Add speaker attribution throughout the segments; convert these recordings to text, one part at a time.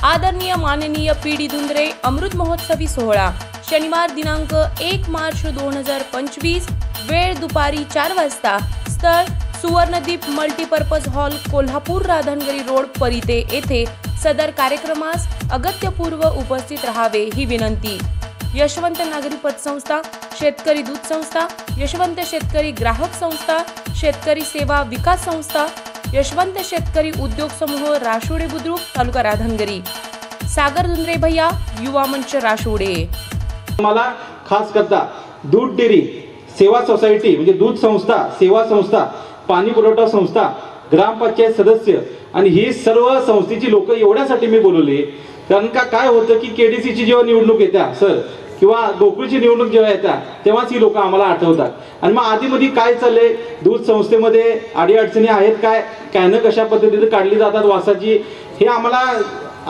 Speaker 1: आदरणीय माननीय पी.डी. धुंद्रे अमृत महोत्सवी सोहळा शनिवार दिनांक 1 मार्च 2025 वेळ दुपारी 4 वाजता स्थळ Suvarnadeep multipurpose hall Kolhapur Radhanagari road Parite येथे सदर कार्यक्रमास अगत्यपूर्व उपस्थित राहावे ही विनंती। यशवंत नागरी पतसंस्था, शेतकरी दूध संस्था, यशवंत शेतकरी ग्राहक संस्था, शेतकरी सेवा विकास संस्था, यशवंत शेतकरी उद्योग समूह राशोडे बुद्रुक तालुका राधानगरी, सागर धुंद्रे भैया युवा मंच राशोडे।
Speaker 2: मला खास करता दूध डेअरी सेवा सोसायटी म्हणजे दूध संस्था, सेवा संस्था, पाणी पुरवठा संस्था, ग्रामपंचायत सदस्य आणि ही सर्व संस्थेची लोक एवढ्यासाठी मी बोलवले कारण का काय होतं की केडीसीची जेव्हा निवडणूक येत्या सर किंवा गोकुळची निवडणूक जेव्हा येतात तेव्हाच ही लोक आम्हाला आठवतात आणि मग आधीमध्ये काय चाललंय दूध संस्थेमध्ये अडीअडचणी आहेत कॅन कशा पद्धतीने काढली जातात वासाची हे आम्हाला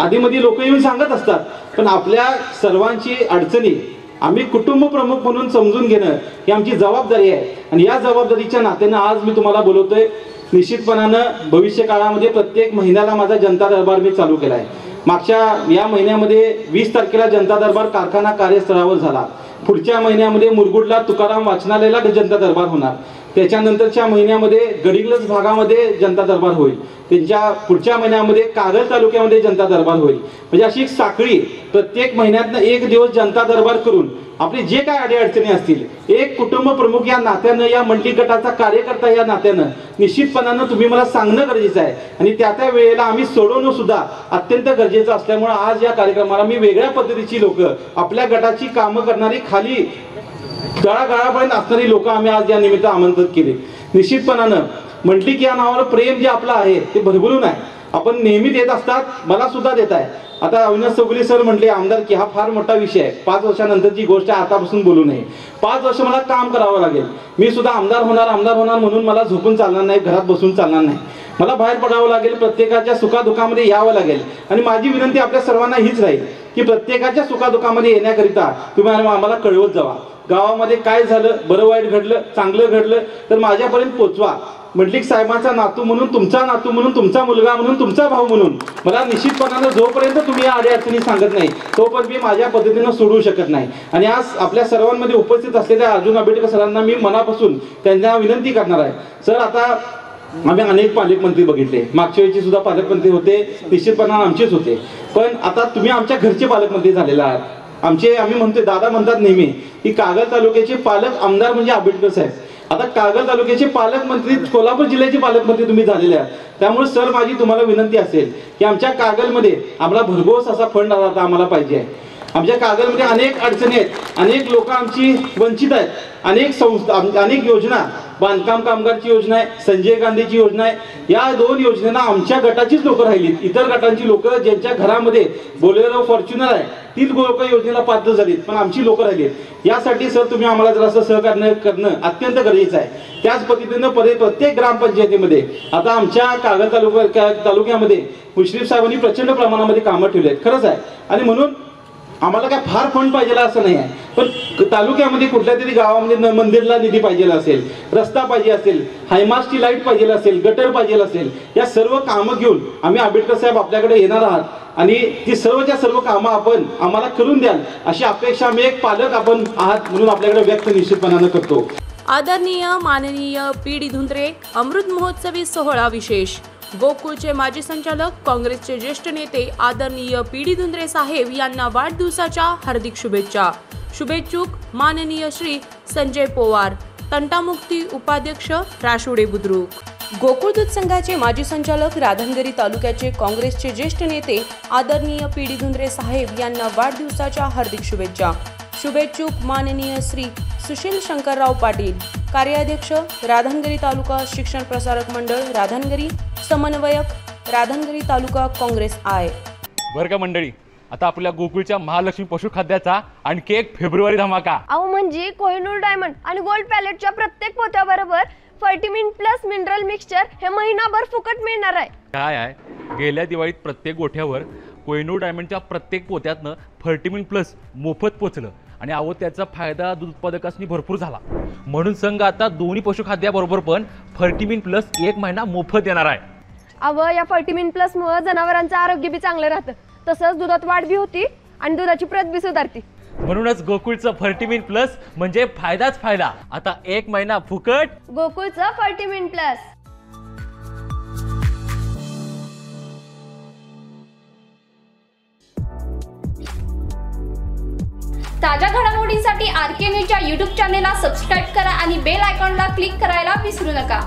Speaker 2: आधीमध्ये लोक येऊन सांगत असतात पण आपल्या सर्वांची अडचणी आम्ही कुटुंब प्रमुख म्हणून समजून घेणं ही आमची जबाबदारी आहे आणि या जबाबदारीच्या नात्यानं आज मी तुम्हाला बोलवतोय। निश्चितपणानं भविष्य काळामध्ये प्रत्येक महिन्याला माझा जनता दरबार मी चालू केला आहे। मागच्या या महिन्यामध्ये 20 तारखेला जनता दरबार कारखाना कार्यस्थळावर झाला। पुढच्या महिन्यामध्ये मुरगुडला तुकाराम वाचनालयाला जनता दरबार होणार। त्याच्यानंतरच्या महिन्यामध्ये गडिंग्लज भागामध्ये जनता दरबार होईल। त्यांच्या पुढच्या महिन्यामध्ये कागल तालुक्यामध्ये जनता दरबार होईल। म्हणजे अशी एक साखळी प्रत्येक महिन्यातनं एक दिवस जनता दरबार करून आपले जे काय अडीअडचणी असतील एक कुटुंब प्रमुख या नात्यानं या मंडळी गटाचा कार्यकर्ता या नात्यानं निश्चितपणानं तुम्ही मला सांगणं गरजेचं आहे आणि त्या वेळेला आम्ही सोडवणं सुद्धा अत्यंत गरजेचं असल्यामुळे आज या कार्यक्रमाला मी वेगळ्या पद्धतीची लोक आपल्या गटाची कामं करणारी खाली तळागाळापर्यंत असणारी लोक आम्ही आज या निमित्त आमंत्रित केले। निश्चितपणानं मंडलिक या नावावर प्रेम जे आपलं आहे ते भरभरून आहे। आपण नेहमी देत असतात, मला सुद्धा देत आहे। आता अविनाश चौगुले सर म्हटले आमदार की हा फार मोठा विषय आहे, 5 वर्षानंतरची गोष्ट आहे, आतापासून बोलू नये। 5 वर्ष मला काम करावं लागेल, मी सुद्धा आमदार होणार म्हणून मला झोपून चालणार नाही, घरात बसून चालणार नाही, मला बाहेर पडावं लागेल, प्रत्येकाच्या सुखादुखामध्ये यावं लागेल आणि माझी विनंती आपल्या सर्वांना हीच राहील की प्रत्येकाच्या सुखादुखामध्ये येण्याकरिता तुम्ही आम्हाला कळवत जावा। गावामध्ये काय झालं, बरं वाईट घडलं, चांगलं घडलं तर माझ्यापर्यंत पोहोचवा। मंडलिक साहेबांचा नातू म्हणून, तुमचा नातू म्हणून, तुमचा मुलगा म्हणून, तुमचा भाऊ म्हणून मला निश्चितपणानं जोपर्यंत तुम्ही या अडीअडचणी सांगत नाही तोपर्यंत मी माझ्या पद्धतीनं सोडवू शकत नाही। आणि आज आपल्या सर्वांमध्ये उपस्थित असलेल्या अर्जुन आंबेडकर सरांना मी मनापासून त्यांना विनंती करणार आहे। सर आता आम्ही अनेक पालकमंत्री बघितले, मागच्या वेळची सुद्धा पालकमंत्री होते, निश्चितपणानं आमचेच होते, पण आता तुम्ही आमच्या घरचे पालकमंत्री झालेला आहात। आम्ही म्हणतोय, दादा म्हणतात नेहमी की कागल तालुक्याचे पालक आमदार म्हणजे आंबेडकर साहेब, आता कागल तालुक्याचे पालकमंत्री कोल्हापूर जिल्ह्याचे पालकमंत्री तुम्ही झालेले आहात। त्यामुळे सर माझी तुम्हाला विनंती असेल की आमच्या कागलमध्ये आम्हाला भरघोस असा फंड आता आम्हाला पाहिजे आहे। आमच्या कागलमध्ये अनेक अडचणी आहेत, अनेक लोक आमची वंचित आहेत, अनेक संस्था, अनेक योजना, बांधकाम कामगारची योजना आहे, संजय गांधीची योजना आहे, या 2 योजनेला आमच्या गटाचीच लोक राहिलीत, इतर गटांची लोक ज्यांच्या घरामध्ये बोलेरो फॉर्च्युनर आहे ती लोक योजनेला पात्र झालीत पण आमची लोक राहिलीत। यासाठी सर तुम्ही आम्हाला जरासं सहकार्य करणं अत्यंत गरजेचं आहे। त्याच पद्धतीनं प्रत्येक ग्रामपंचायतीमध्ये आता आमच्या कागल तालुक्यामध्ये मुश्रीफ साहेबांनी प्रचंड प्रमाणामध्ये कामं ठेवली आहेत, खरंच आहे, आणि म्हणून आम्हाला काय फार फंड पाहिजे असं नाही आहे, पण तालुक्यामध्ये कुठल्या तरी गावामध्ये मंदिरला निधी पाहिजे असेल, रस्ता पाहिजे असेल, हायमास्टची लाईट पाहिजे असेल, गटर पाहिजे असेल, या सर्व कामं घेऊन आम्ही आंबेडकर साहेब आपल्याकडे येणार आहात आणि ती सर्वच्या सर्व कामं आपण आम्हाला करून द्याल अशी अपेक्षा मी एक पालक आपण आहात म्हणून आपल्याकडे व्यक्त निश्चितपणानं करतो।
Speaker 1: आदरणीय माननीय पी.डी. धुंद्रे अमृत महोत्सवी सोहळा विशेष गोकुळचे माजी संचालक, काँग्रेसचे ज्येष्ठ नेते आदरणीय पी.डी. धुंद्रे साहेब यांना वाढदिवसाच्या हार्दिक शुभेच्छा। शुभेच्छुक माननीय श्री संजय पोवार, तंटामुक्ती उपाध्यक्ष राशोडे बुद्रुक। गोकुळ दूध संघाचे माजी संचालक, राधानगरी तालुक्याचे काँग्रेसचे ज्येष्ठ नेते आदरणीय पी.डी. धुंद्रे साहेब यांना वाढदिवसाच्या हार्दिक शुभेच्छा। शुभेच्छुक माननीय श्री सुशील शंकरराव पाटील, कार्याध्यक्ष राधानगरी तालुका शिक्षण प्रसारक मंडळ राधानगरी, समन्वयक राधानगरी तालुका काँग्रेस आय।
Speaker 3: बरं का मंडळी, आता आपल्या गोकुळच्या महालक्ष्मी पशुखाद्याचा आणखी एक फेब्रुवारी धमाका।
Speaker 4: अहो म्हणजे कोहिनूर डायमंड आणि गोल्ड पॅलेटच्या प्रत्येक पोत्याबरोबर फर्टिमिन प्लस मिनरल मिक्सचर हे महिनाभर फुकट मिळणार आहे।
Speaker 3: काय आहे, गेल्या दिवाळीत प्रत्येक गोठ्यावर कोहिनूर डायमंडच्या प्रत्येक पोत्यातनं फर्टिमिन प्लस मोफत पोचलं आणि अहो त्याचा फायदा दूध उत्पादकांनी भरपूर झाला, म्हणून संघ आता दोन्ही पशुखाद्याबरोबर पण फर्टिमिन प्लस 1 महिना मोफत देणार आहे।
Speaker 4: अहो या फर्टिमिन प्लस मुळे जनावरांचं आरोग्य बी चांगलं राहतं तसंच दुधात वाढ बी होती आणि दुधाची प्रत बी सुधारती.
Speaker 3: म्हणूनच गोकुळचं फर्टिमिन प्लस म्हणजे फायदाच फायदा. आता 1 महिना फुकट
Speaker 4: गोकुळचं फर्टिमिन प्लस.
Speaker 5: ताज्या घडामोडींसाठी RK न्यूजच्या YouTube चॅनेलला सबस्क्राईब करा आणि बेल आयकॉनला क्लिक करायला विसरू नका.